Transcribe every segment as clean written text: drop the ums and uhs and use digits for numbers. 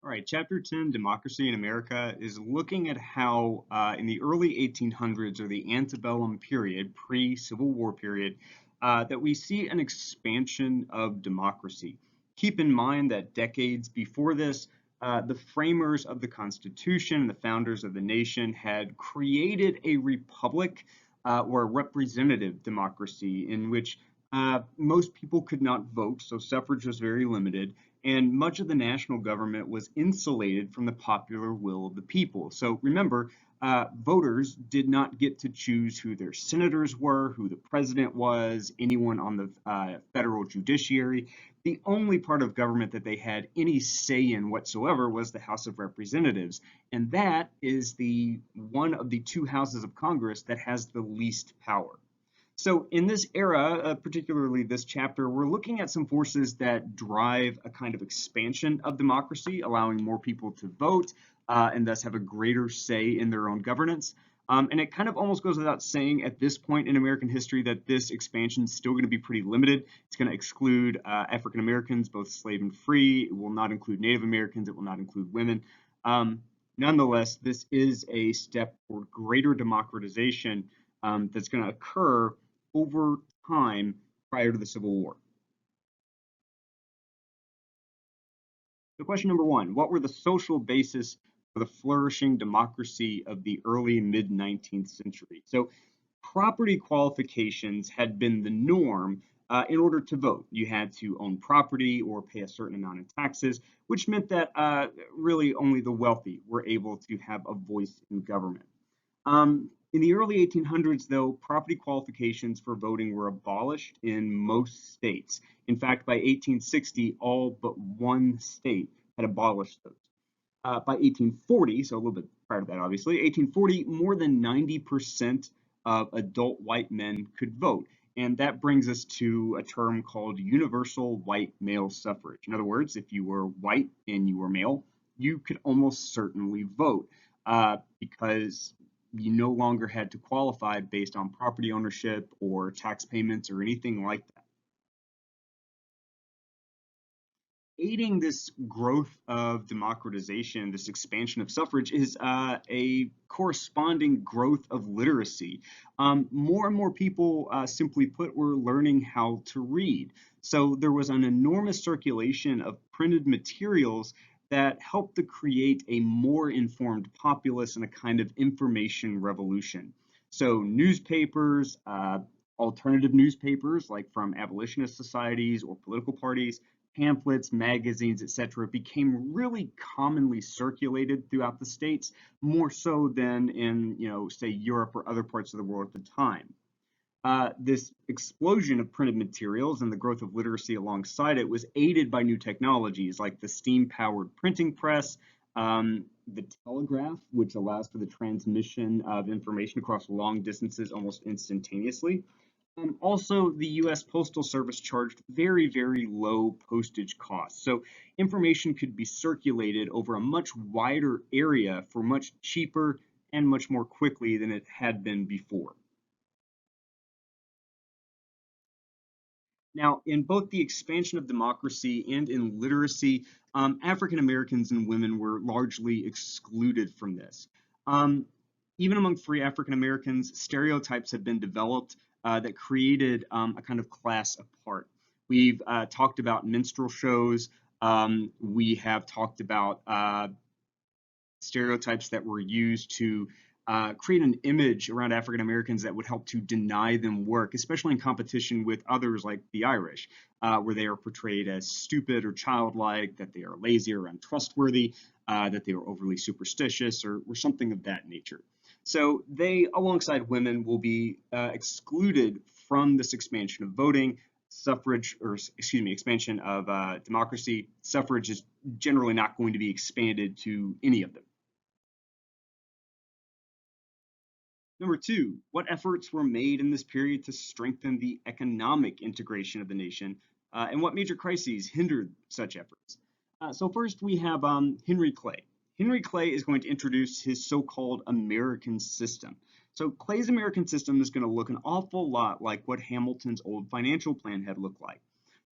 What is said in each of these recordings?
All right, Chapter 10, Democracy in America, is looking at how in the early 1800s or the antebellum period, pre-Civil War period, that we see an expansion of democracy. Keep in mind that decades before this, the framers of the Constitution and the founders of the nation had created a republic or a representative democracy in which most people could not vote, so suffrage was very limited and much of the national government was insulated from the popular will of the people. So remember, voters did not get to choose who their senators were, who the president was, anyone on the federal judiciary. The only part of government that they had any say in whatsoever was the House of Representatives, and that is the one of the two houses of Congress that has the least power. So in this era, particularly this chapter, we're looking at some forces that drive a kind of expansion of democracy, allowing more people to vote and thus have a greater say in their own governance. And it kind of almost goes without saying at this point in American history that this expansion is still going to be pretty limited. It's going to exclude African Americans, both slave and free. It will not include Native Americans. It will not include women. Nonetheless, this is a step toward greater democratization that's going to occur over time prior to the Civil War. So question number one, what were the social basis for the flourishing democracy of the early mid-19th century? So property qualifications had been the norm in order to vote. You had to own property or pay a certain amount of taxes, which meant that really only the wealthy were able to have a voice in government. In the early 1800s, though, property qualifications for voting were abolished in most states. In fact, by 1860, all but one state had abolished those. By 1840, so a little bit prior to that, obviously, 1840, more than 90% of adult white men could vote. And that brings us to a term called universal white male suffrage. In other words, if you were white and you were male, you could almost certainly vote because you no longer had to qualify based on property ownership or tax payments or anything like that. Aiding this growth of democratization, this expansion of suffrage, is a corresponding growth of literacy. More and more people, simply put, were learning how to read. So there was an enormous circulation of printed materials that helped to create a more informed populace and a kind of information revolution. So newspapers, alternative newspapers like from abolitionist societies or political parties, pamphlets, magazines, etc., became really commonly circulated throughout the states, more so than in, say Europe or other parts of the world at the time. This explosion of printed materials and the growth of literacy alongside it was aided by new technologies like the steam-powered printing press, the telegraph, which allows for the transmission of information across long distances almost instantaneously. Also, the US Postal Service charged very, very low postage costs. So information could be circulated over a much wider area for much cheaper and much more quickly than it had been before. Now, in both the expansion of democracy and in literacy, African Americans and women were largely excluded from this. Um, Even among free African Americans, stereotypes have been developed that created a kind of class apart. We've talked about minstrel shows. We have talked about stereotypes that were used to create an image around African Americans that would help to deny them work, especially in competition with others like the Irish, where they are portrayed as stupid or childlike, that they are lazy or untrustworthy, that they are overly superstitious, or something of that nature. So they, alongside women, will be excluded from this expansion of voting. Suffrage, or excuse me, expansion of democracy. Suffrage is generally not going to be expanded to any of them. Number two, what efforts were made in this period to strengthen the economic integration of the nation, and what major crises hindered such efforts? So first we have Henry Clay. Henry Clay is going to introduce his so-called American system. So Clay's American system is going to look an awful lot like what Hamilton's old financial plan had looked like.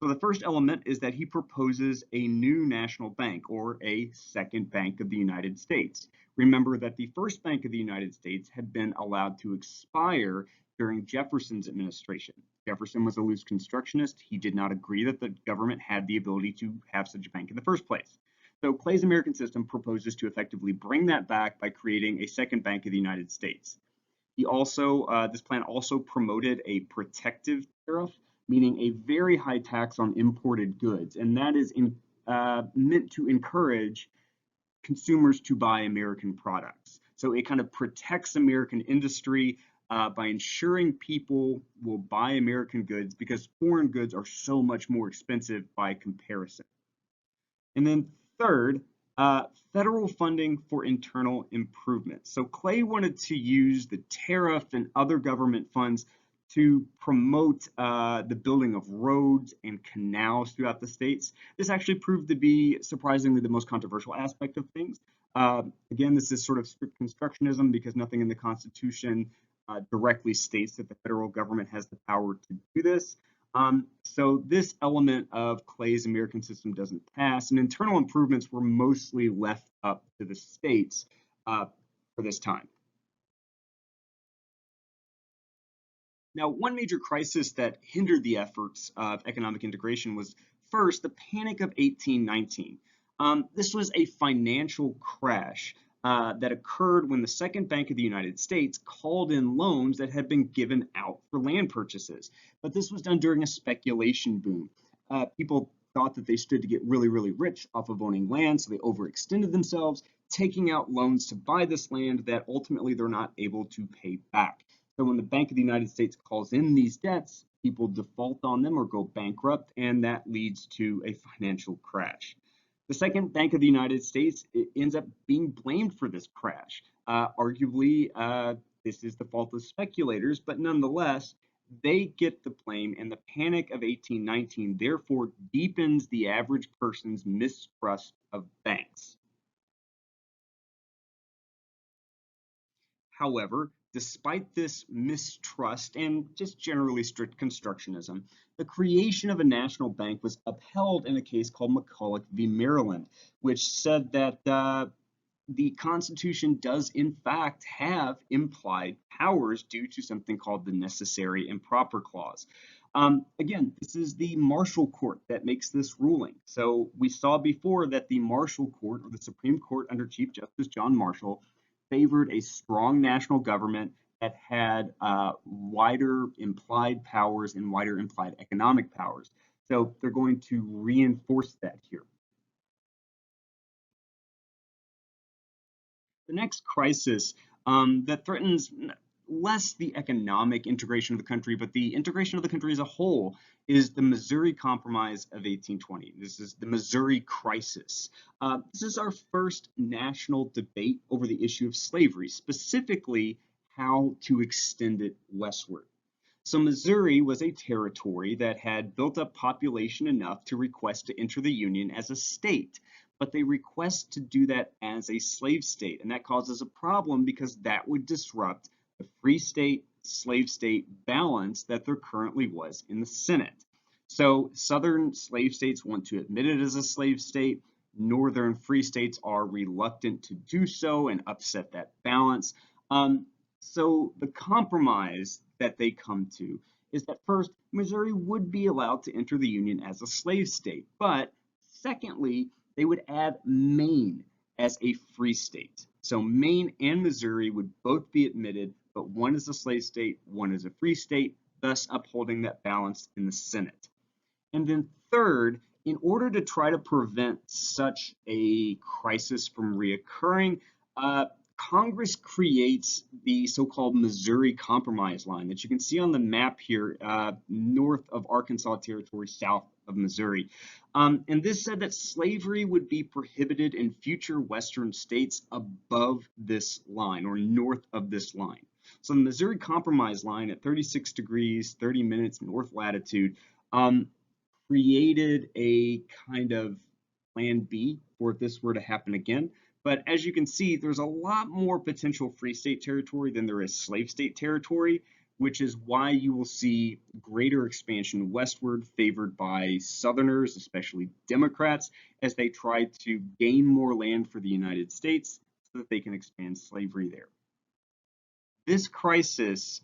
So the first element is that he proposes a new national bank, or a second Bank of the United States. Remember that the first Bank of the United States had been allowed to expire during Jefferson's administration. Jefferson was a loose constructionist. He did not agree that the government had the ability to have such a bank in the first place. So Clay's American system proposes to effectively bring that back by creating a second Bank of the United States. This plan also promoted a protective tariff, meaning a very high tax on imported goods, and that is meant to encourage consumers to buy American products. So it kind of protects American industry by ensuring people will buy American goods because foreign goods are so much more expensive by comparison. And then third, federal funding for internal improvement. So Clay wanted to use the tariff and other government funds to promote the building of roads and canals throughout the states. This actually proved to be surprisingly the most controversial aspect of things. Again, this is sort of strict constructionism because nothing in the Constitution directly states that the federal government has the power to do this. So this element of Clay's American system doesn't pass, and internal improvements were mostly left up to the states for this time. Now, one major crisis that hindered the efforts of economic integration was first the Panic of 1819. This was a financial crash that occurred when the Second Bank of the United States called in loans that had been given out for land purchases. But this was done during a speculation boom. People thought that they stood to get really, really rich off of owning land, so they overextended themselves, taking out loans to buy this land that ultimately they're not able to pay back. So when the Bank of the United States calls in these debts, people default on them or go bankrupt, and that leads to a financial crash. The Second Bank of the United States ends up being blamed for this crash. Arguably, this is the fault of speculators, but nonetheless, they get the blame, and the Panic of 1819 therefore deepens the average person's mistrust of banks. However, despite this mistrust and just generally strict constructionism, the creation of a national bank was upheld in a case called McCulloch v. Maryland, which said that the Constitution does in fact have implied powers due to something called the Necessary and Proper Clause. Again, this is the Marshall Court that makes this ruling. So we saw before that the Marshall Court, or the Supreme Court under Chief Justice John Marshall, favored a strong national government that had wider implied powers and wider implied economic powers. So they're going to reinforce that here. The next crisis that threatens less the economic integration of the country, but the integration of the country as a whole, is the Missouri Compromise of 1820. This is the Missouri Crisis. This is our first national debate over the issue of slavery, specifically how to extend it westward. So Missouri was a territory that had built up population enough to request to enter the Union as a state, but they request to do that as a slave state, and that causes a problem because that would disrupt the free state, slave state balance that there currently was in the Senate. So southern slave states want to admit it as a slave state. Northern free states are reluctant to do so and upset that balance. So the compromise that they come to is that first, Missouri would be allowed to enter the Union as a slave state, but secondly, they would add Maine as a free state. So Maine and Missouri would both be admitted, but one is a slave state, one is a free state, thus upholding that balance in the Senate. And then third, in order to try to prevent such a crisis from reoccurring, Congress creates the so-called Missouri Compromise line that you can see on the map here, north of Arkansas Territory, south of Missouri. And this said that slavery would be prohibited in future western states above this line or north of this line. So the Missouri Compromise line at 36 degrees, 30 minutes north latitude created a kind of plan B for if this were to happen again. But as you can see, there's a lot more potential free state territory than there is slave state territory. which is why you will see greater expansion westward favored by Southerners, especially Democrats, as they try to gain more land for the United States so that they can expand slavery there. This crisis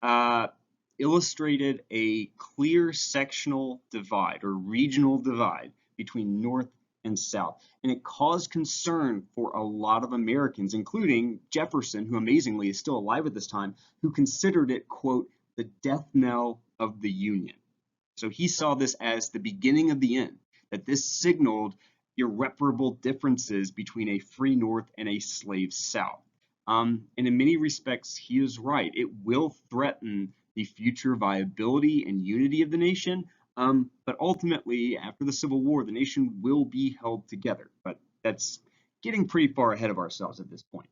uh, illustrated a clear sectional divide or regional divide between North and South. And it caused concern for a lot of Americans, including Jefferson, who amazingly is still alive at this time, who considered it, quote, the death knell of the Union. So he saw this as the beginning of the end, that this signaled irreparable differences between a free North and a slave South. And in many respects, he is right. It will threaten the future viability and unity of the nation. But ultimately, after the Civil War, the nation will be held together. But that's getting pretty far ahead of ourselves at this point.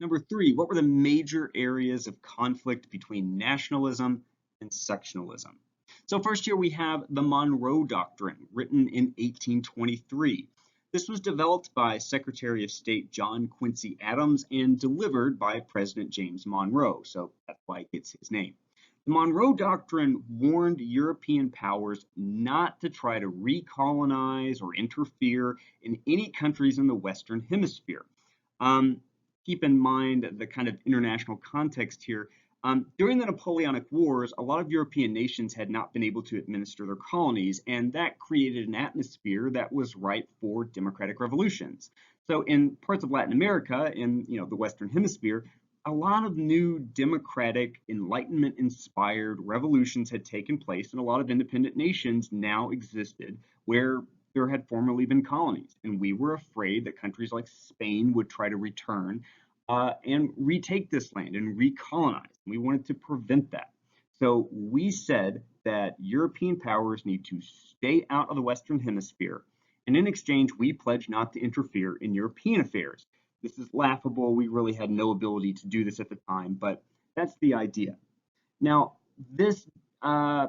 Number three, what were the major areas of conflict between nationalism and sectionalism? So first here we have the Monroe Doctrine, written in 1823. This was developed by Secretary of State John Quincy Adams and delivered by President James Monroe, so that's why it gets his name. The Monroe Doctrine warned European powers not to try to recolonize or interfere in any countries in the Western Hemisphere. Um, Keep in mind the kind of international context here. During the Napoleonic Wars, a lot of European nations had not been able to administer their colonies, and that created an atmosphere that was ripe for democratic revolutions. So in parts of Latin America, in the Western Hemisphere, a lot of new democratic, Enlightenment-inspired revolutions had taken place, and a lot of independent nations now existed where there had formerly been colonies. And we were afraid that countries like Spain would try to return and retake this land and recolonize. We wanted to prevent that. So we said that European powers need to stay out of the Western Hemisphere. And in exchange, we pledge not to interfere in European affairs. This is laughable. We really had no ability to do this at the time, but that's the idea. Now, uh,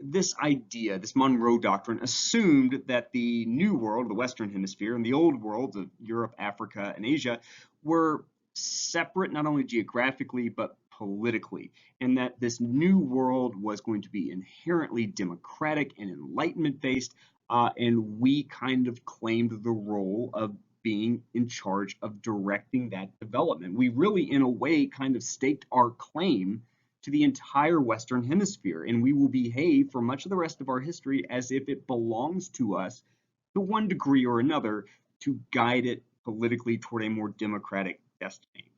this idea, this Monroe Doctrine, assumed that the New World, the Western Hemisphere, and the Old World of Europe, Africa, and Asia were separate not only geographically but politically, and that this New World was going to be inherently democratic and Enlightenment based, and we kind of claimed the role of being in charge of directing that development. We really, in a way, kind of staked our claim to the entire Western Hemisphere, and we will behave for much of the rest of our history as if it belongs to us to one degree or another to guide it politically toward a more democratic destiny.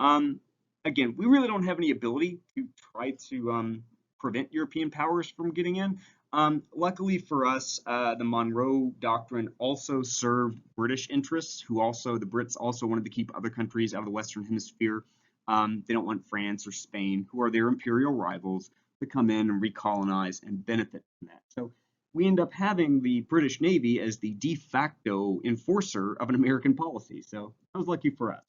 Um, Again, we really don't have any ability to try to prevent European powers from getting in. Luckily for us, the Monroe Doctrine also served British interests, the Brits also wanted to keep other countries out of the Western Hemisphere. They don't want France or Spain, who are their imperial rivals, to come in and recolonize and benefit from that. So we end up having the British Navy as the de facto enforcer of an American policy. So that was lucky for us.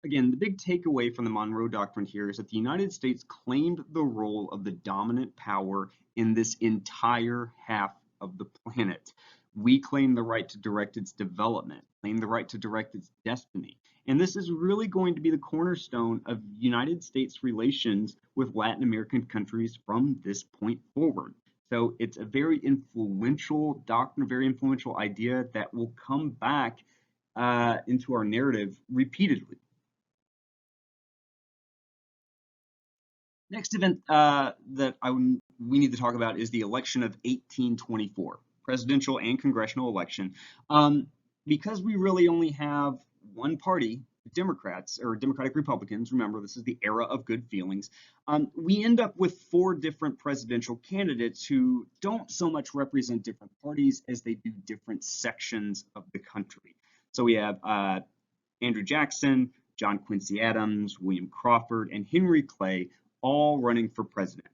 Again, the big takeaway from the Monroe Doctrine here is that the United States claimed the role of the dominant power in this entire half of the planet. We claim the right to direct its development, claim the right to direct its destiny. And this is really going to be the cornerstone of United States relations with Latin American countries from this point forward. So it's a very influential doctrine, a very influential idea that will come back into our narrative repeatedly. Next event we need to talk about is the election of 1824, presidential and congressional election. Because we really only have one party, Democrats or Democratic Republicans, remember this is the era of good feelings, we end up with four different presidential candidates who don't so much represent different parties as they do different sections of the country. So we have Andrew Jackson, John Quincy Adams, William Crawford, and Henry Clay all running for president.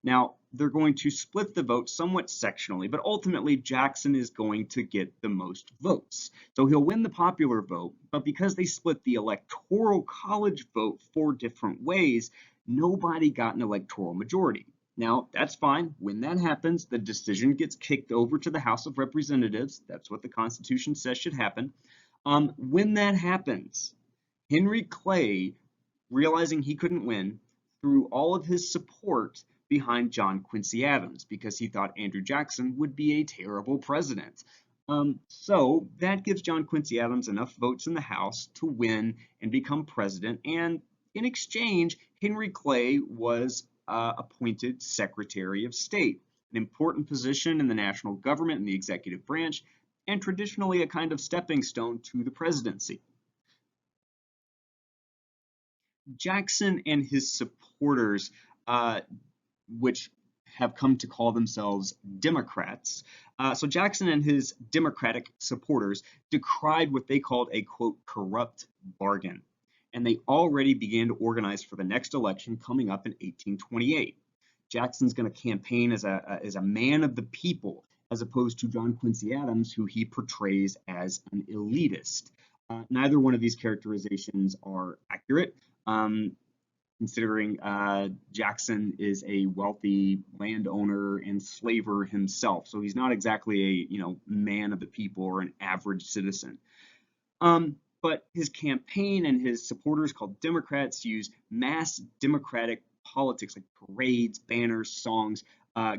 Now, they're going to split the vote somewhat sectionally, but ultimately Jackson is going to get the most votes. So he'll win the popular vote, but because they split the electoral college vote four different ways, nobody got an electoral majority. Now, that's fine. When that happens, the decision gets kicked over to the House of Representatives. That's what the Constitution says should happen. When that happens, Henry Clay, realizing he couldn't win, threw all of his support behind John Quincy Adams because he thought Andrew Jackson would be a terrible president. So that gives John Quincy Adams enough votes in the House to win and become president. And in exchange, Henry Clay was appointed Secretary of State, an important position in the national government and the executive branch, and traditionally a kind of stepping stone to the presidency. Jackson and his supporters, which have come to call themselves Democrats. So Jackson and his Democratic supporters decried what they called a quote corrupt bargain, and they already began to organize for the next election coming up in 1828. Jackson's going to campaign as a man of the people, as opposed to John Quincy Adams, who he portrays as an elitist. Neither one of these characterizations are accurate. Considering Jackson is a wealthy landowner and slaver himself, so he's not exactly a man of the people or an average citizen. But his campaign and his supporters, called Democrats, use mass democratic politics like parades, banners, songs,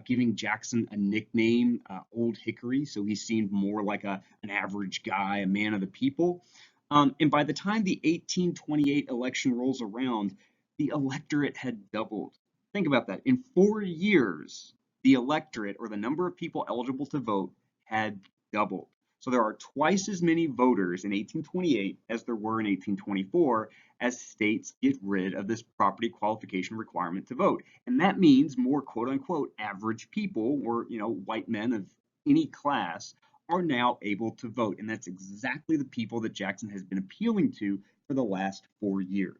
giving Jackson a nickname, Old Hickory, so he seemed more like an average guy, a man of the people. And by the time the 1828 election rolls around, the electorate had doubled. Think about that. In 4 years, the electorate, or the number of people eligible to vote, had doubled. So there are twice as many voters in 1828 as there were in 1824, as states get rid of this property qualification requirement to vote. And that means more quote unquote average people, or white men of any class, are now able to vote. And that's exactly the people that Jackson has been appealing to for the last 4 years.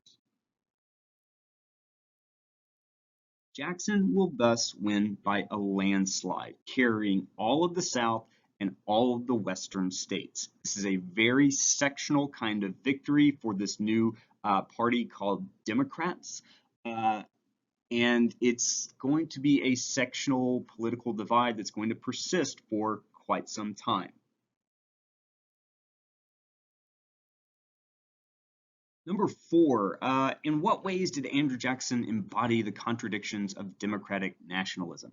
Jackson will thus win by a landslide, carrying all of the South and all of the Western states. This is a very sectional kind of victory for this new party called Democrats. And it's going to be a sectional political divide that's going to persist for quite some time. Number four, in what ways did Andrew Jackson embody the contradictions of democratic nationalism?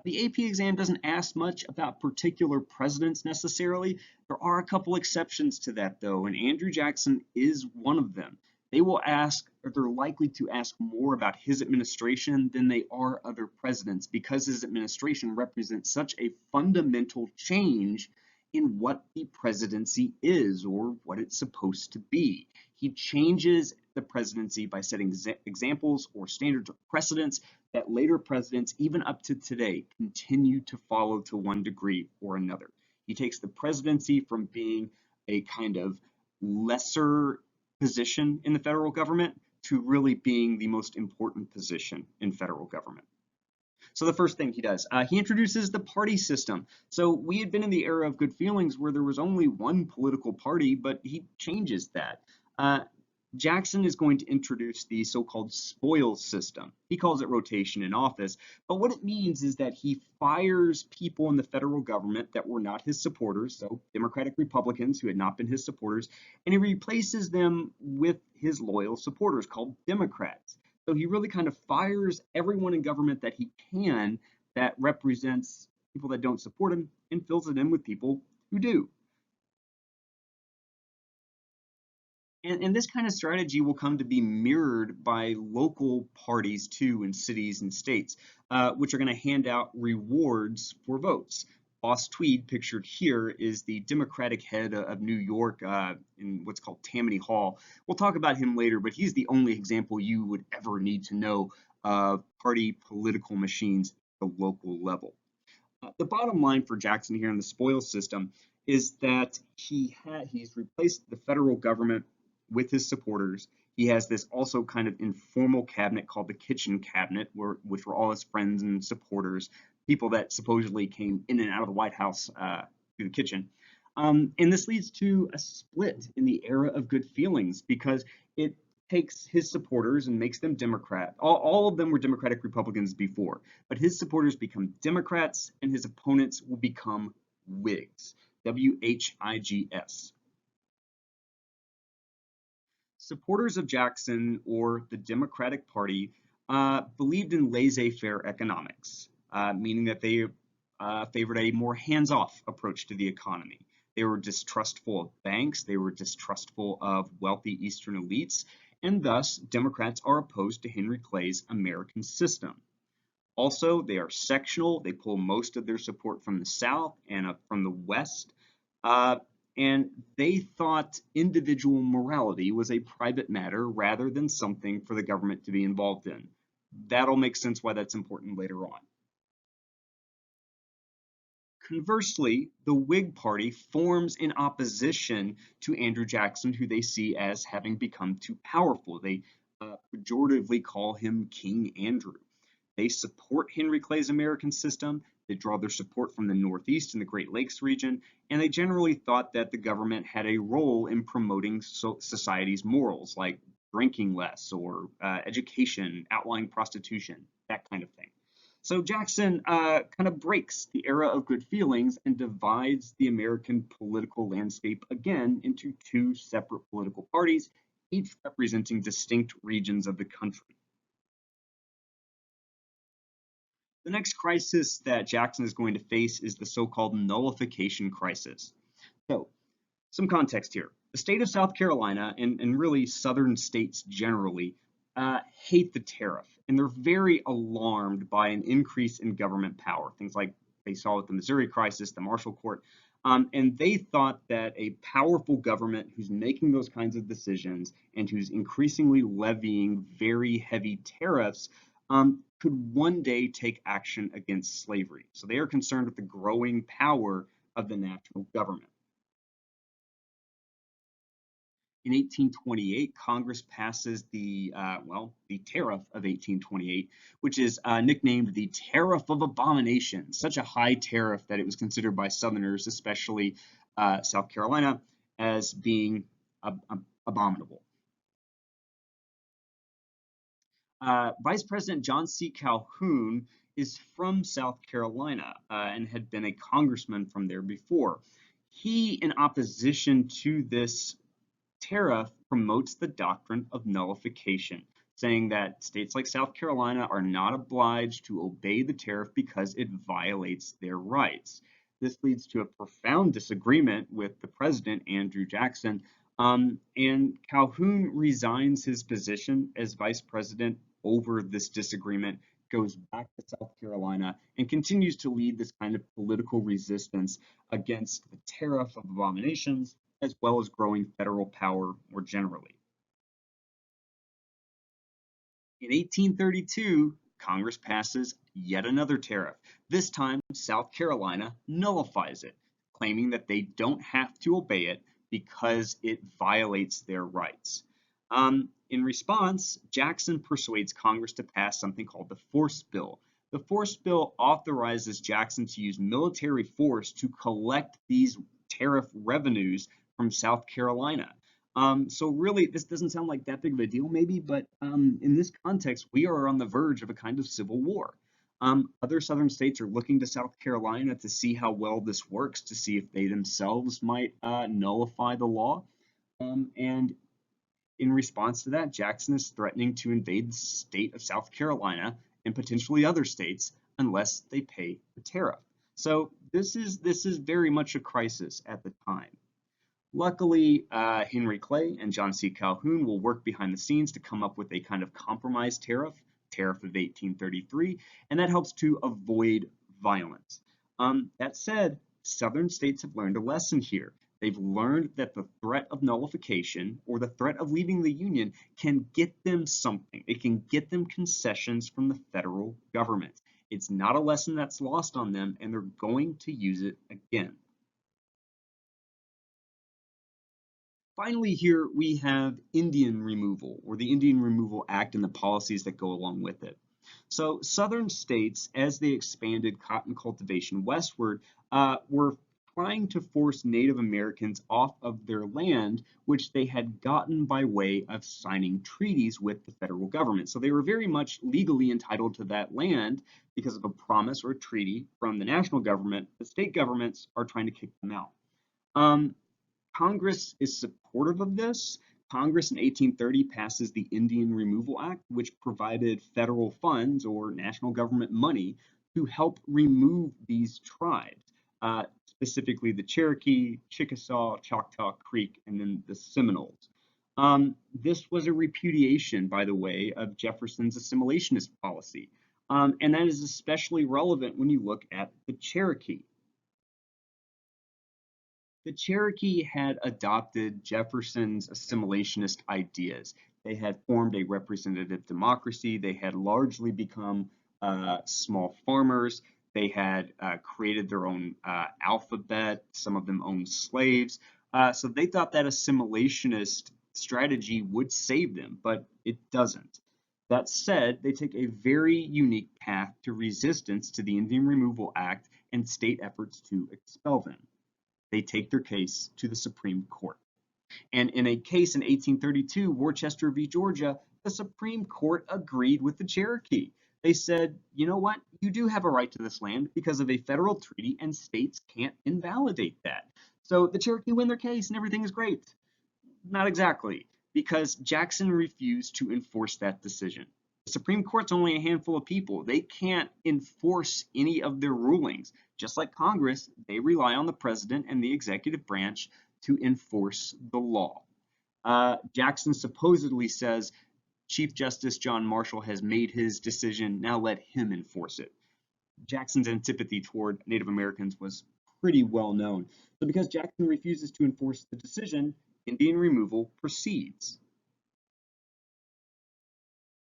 The AP exam doesn't ask much about particular presidents necessarily. There are a couple exceptions to that, though, and Andrew Jackson is one of them. They will ask, or they're likely to ask more about his administration than they are other presidents, because his administration represents such a fundamental change in what the presidency is or what it's supposed to be. He changes the presidency by setting examples or standards or precedents that later presidents, even up to today, continue to follow to one degree or another. He takes the presidency from being a kind of lesser position in the federal government to really being the most important position in federal government. So the first thing he does, he introduces the party system. So we had been in the era of good feelings where there was only one political party, but he changes that. Jackson is going to introduce the so-called spoils system. He calls it rotation in office, but what it means is that he fires people in the federal government that were not his supporters, so Democratic Republicans who had not been his supporters, and he replaces them with his loyal supporters called Democrats. So he really kind of fires everyone in government that he can that represents people that don't support him and fills it in with people who do. And this kind of strategy will come to be mirrored by local parties too in cities and states, which are going to hand out rewards for votes. Boss Tweed, pictured here, is the Democratic head of New York in what's called Tammany Hall. We'll talk about him later, but he's the only example you would ever need to know of party political machines at the local level. The bottom line for Jackson here in the spoils system is that he's replaced the federal government with his supporters. He has this also kind of informal cabinet called the kitchen cabinet, which were all his friends and supporters, people that supposedly came in and out of the White House through the kitchen. And this leads to a split in the era of good feelings because it takes his supporters and makes them Democrat. All of them were Democratic Republicans before, but his supporters become Democrats and his opponents will become Whigs. WHIGS. Supporters of Jackson or the Democratic Party believed in laissez-faire economics, meaning that they favored a more hands-off approach to the economy. They were distrustful of banks, they were distrustful of wealthy Eastern elites, and thus Democrats are opposed to Henry Clay's American system. Also, they are sectional. They pull most of their support from the South and from the West. Uh, and they thought individual morality was a private matter rather than something for the government to be involved in. That'll make sense why that's important later on. Conversely, the Whig Party forms in opposition to Andrew Jackson, who they see as having become too powerful. They pejoratively call him King Andrew. They support Henry Clay's American system. They draw their support from the Northeast and the Great Lakes region, and they generally thought that the government had a role in promoting society's morals, like drinking less or education, outlawing prostitution, that kind of thing. So Jackson kind of breaks the era of good feelings and divides the American political landscape again into two separate political parties, each representing distinct regions of the country. The next crisis that Jackson is going to face is the so-called nullification crisis. So, some context here. The state of South Carolina, and really southern states generally, hate the tariff, and they're very alarmed by an increase in government power. Things like they saw with the Missouri crisis, the Marshall Court, and they thought that a powerful government who's making those kinds of decisions and who's increasingly levying very heavy tariffs could one day take action against slavery. So they are concerned with the growing power of the national government. In 1828, Congress passes the Tariff of 1828, which is nicknamed the Tariff of Abomination, such a high tariff that it was considered by Southerners, especially South Carolina, as being abominable. Vice President John C. Calhoun is from South Carolina and had been a congressman from there before. He, in opposition to this tariff, promotes the doctrine of nullification, saying that states like South Carolina are not obliged to obey the tariff because it violates their rights. This leads to a profound disagreement with the president, Andrew Jackson, and Calhoun resigns his position as vice president over this disagreement, goes back to South Carolina, and continues to lead this kind of political resistance against the tariff of abominations, as well as growing federal power more generally. In 1832, Congress passes yet another tariff. This time, South Carolina nullifies it, claiming that they don't have to obey it because it violates their rights. In response, Jackson persuades Congress to pass something called the Force Bill. The Force Bill authorizes Jackson to use military force to collect these tariff revenues from South Carolina. So really, this doesn't sound like that big of a deal, maybe, but in this context, we are on the verge of a kind of civil war. Other southern states are looking to South Carolina to see how well this works, to see if they themselves might nullify the law. And in response to that, Jackson is threatening to invade the state of South Carolina and potentially other states unless they pay the tariff. So this is very much a crisis at the time. Luckily, Henry Clay and John C. Calhoun will work behind the scenes to come up with a kind of compromise tariff of 1833, and that helps to avoid violence. That said, Southern states have learned a lesson here. They've learned that the threat of nullification or the threat of leaving the Union can get them something. It can get them concessions from the federal government. It's not a lesson that's lost on them, and they're going to use it again. Finally, here we have Indian removal, or the Indian Removal Act and the policies that go along with it. So southern states, as they expanded cotton cultivation westward, were trying to force Native Americans off of their land, which they had gotten by way of signing treaties with the federal government. So they were very much legally entitled to that land because of a promise or a treaty from the national government. The state governments are trying to kick them out. Um, Congress is supportive of this. Congress in 1830 passes the Indian Removal Act, which provided federal funds or national government money to help remove these tribes, specifically the Cherokee, Chickasaw, Choctaw Creek, and then the Seminoles. This was a repudiation, by the way, of Jefferson's assimilationist policy. And that is especially relevant when you look at the Cherokee. The Cherokee had adopted Jefferson's assimilationist ideas. They had formed a representative democracy. They had largely become small farmers. They had created their own alphabet. Some of them owned slaves. So they thought that assimilationist strategy would save them, but it doesn't. That said, they take a very unique path to resistance to the Indian Removal Act and state efforts to expel them. They take their case to the Supreme Court. And in a case in 1832, Worcester v. Georgia, the Supreme Court agreed with the Cherokee. They said, you know what? You do have a right to this land because of a federal treaty, and states can't invalidate that. So the Cherokee win their case and everything is great. Not exactly, because Jackson refused to enforce that decision. The Supreme Court's only a handful of people. They can't enforce any of their rulings. Just like Congress, they rely on the president and the executive branch to enforce the law. Jackson supposedly says Chief Justice John Marshall has made his decision, now let him enforce it. Jackson's antipathy toward Native Americans was pretty well known. So because Jackson refuses to enforce the decision, Indian removal proceeds.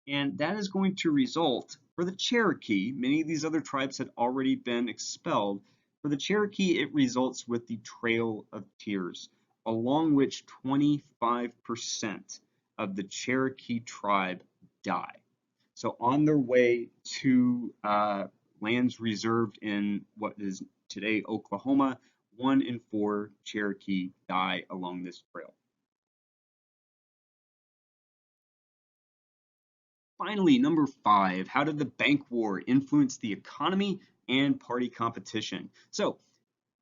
And that is going to result, for the Cherokee, many of these other tribes had already been expelled. For the Cherokee, it results with the Trail of Tears, along which 25% of the Cherokee tribe die. So on their way to lands reserved in what is today Oklahoma, 1 in 4 Cherokee die along this trail. Finally, number 5, how did the bank war influence the economy and party competition? So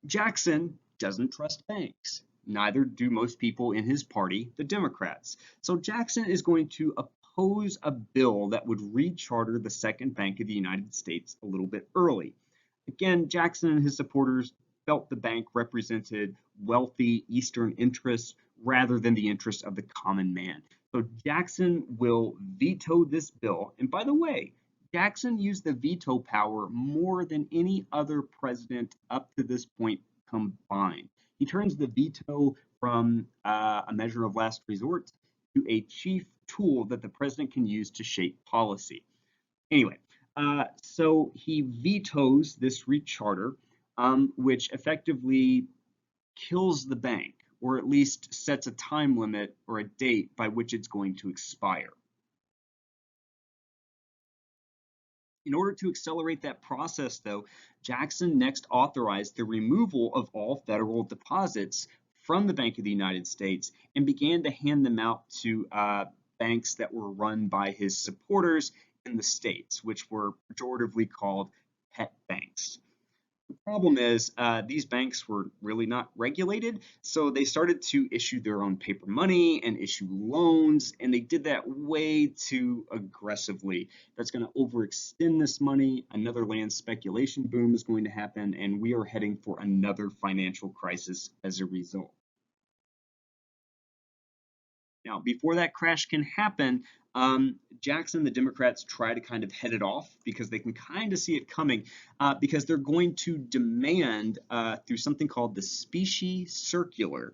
Jackson doesn't trust banks. Neither do most people in his party, the Democrats. So Jackson is going to oppose a bill that would recharter the Second Bank of the United States a little bit early. Again, Jackson and his supporters felt the bank represented wealthy Eastern interests rather than the interests of the common man. So Jackson will veto this bill. And by the way, Jackson used the veto power more than any other president up to this point combined. He turns the veto from a measure of last resort to a chief tool that the president can use to shape policy. Anyway, so he vetoes this recharter, which effectively kills the bank, or at least sets a time limit or a date by which it's going to expire. In order to accelerate that process, though, Jackson next authorized the removal of all federal deposits from the Bank of the United States and began to hand them out to banks that were run by his supporters in the states, which were pejoratively called pet banks. The problem is these banks were really not regulated, so they started to issue their own paper money and issue loans, and they did that way too aggressively. That's going to overextend this money. Another land speculation boom is going to happen, and we are heading for another financial crisis as a result. Now, before that crash can happen, Jackson, the Democrats try to kind of head it off because they can kind of see it coming because they're going to demand through something called the specie circular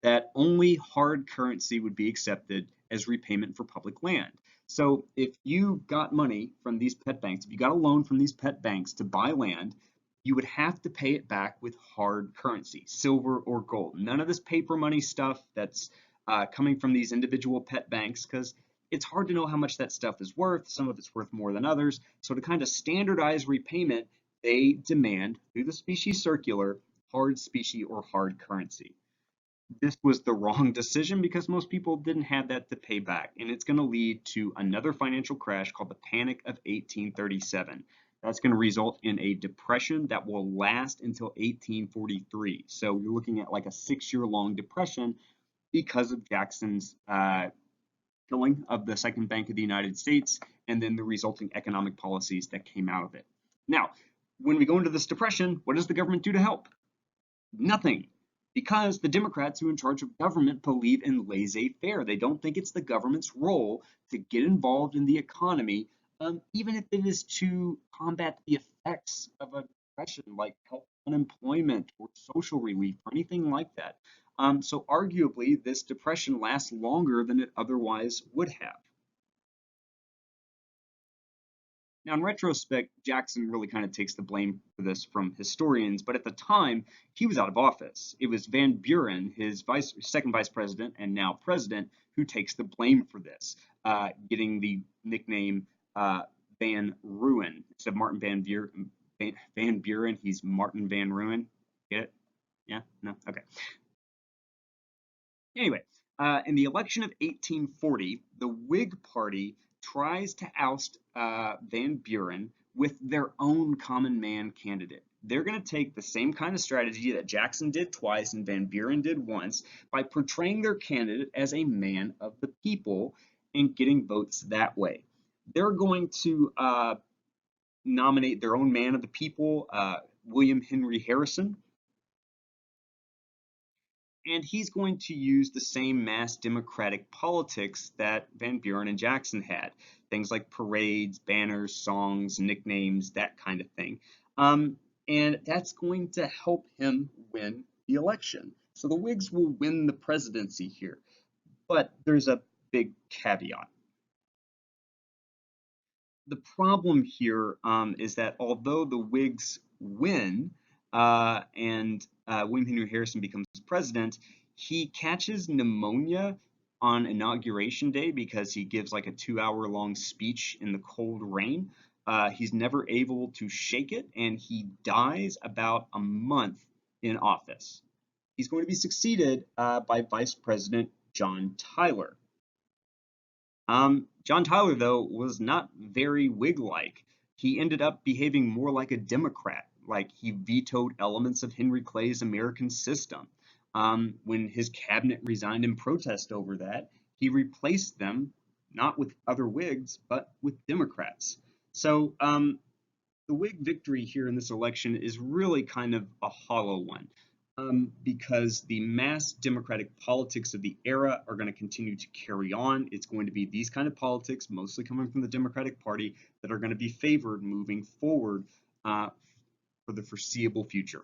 that only hard currency would be accepted as repayment for public land. So if you got money from these pet banks, if you got a loan from these pet banks to buy land, you would have to pay it back with hard currency, silver or gold. None of this paper money stuff that's coming from these individual pet banks, because it's hard to know how much that stuff is worth. Some of it's worth more than others. So to kind of standardize repayment, they demand through the specie circular hard specie or hard currency. This was the wrong decision because most people didn't have that to pay back, and it's going to lead to another financial crash called the Panic of 1837. That's going to result in a depression that will last until 1843. So you're looking at like a 6-year long depression because of Jackson's killing of the Second Bank of the United States and then the resulting economic policies that came out of it. Now, when we go into this depression, what does the government do to help? Nothing. Because the Democrats who are in charge of government believe in laissez-faire. They don't think it's the government's role to get involved in the economy, even if it is to combat the effects of a depression, like help unemployment or social relief or anything like that. So arguably, this depression lasts longer than it otherwise would have. Now, in retrospect, Jackson really kind of takes the blame for this from historians, but at the time, he was out of office. It was Van Buren, his second vice president and now president, who takes the blame for this, getting the nickname Van Ruin. Instead of Martin Van Buren, he's Martin Van Ruin. Get it? Yeah? No? Okay. Anyway, in the election of 1840, the Whig Party tries to oust Van Buren with their own common man candidate. They're going to take the same kind of strategy that Jackson did twice and Van Buren did once by portraying their candidate as a man of the people and getting votes that way. They're going to nominate their own man of the people, William Henry Harrison, and he's going to use the same mass democratic politics that Van Buren and Jackson had. Things like parades, banners, songs, nicknames, that kind of thing. And that's going to help him win the election. So the Whigs will win the presidency here. But there's a big caveat. The problem here is that although the Whigs win and William Henry Harrison becomes president, he catches pneumonia on Inauguration Day because he gives like a 2-hour long speech in the cold rain. He's never able to shake it, and he dies about a month in office. He's going to be succeeded by Vice President John Tyler. John Tyler, though, was not very Whig-like. He ended up behaving more like a Democrat, like he vetoed elements of Henry Clay's American system. When his cabinet resigned in protest over that, he replaced them not with other Whigs, but with Democrats. So the Whig victory here in this election is really kind of a hollow one. Because the mass democratic politics of the era are going to continue to carry on. It's going to be these kind of politics, mostly coming from the Democratic Party, that are going to be favored moving forward for the foreseeable future.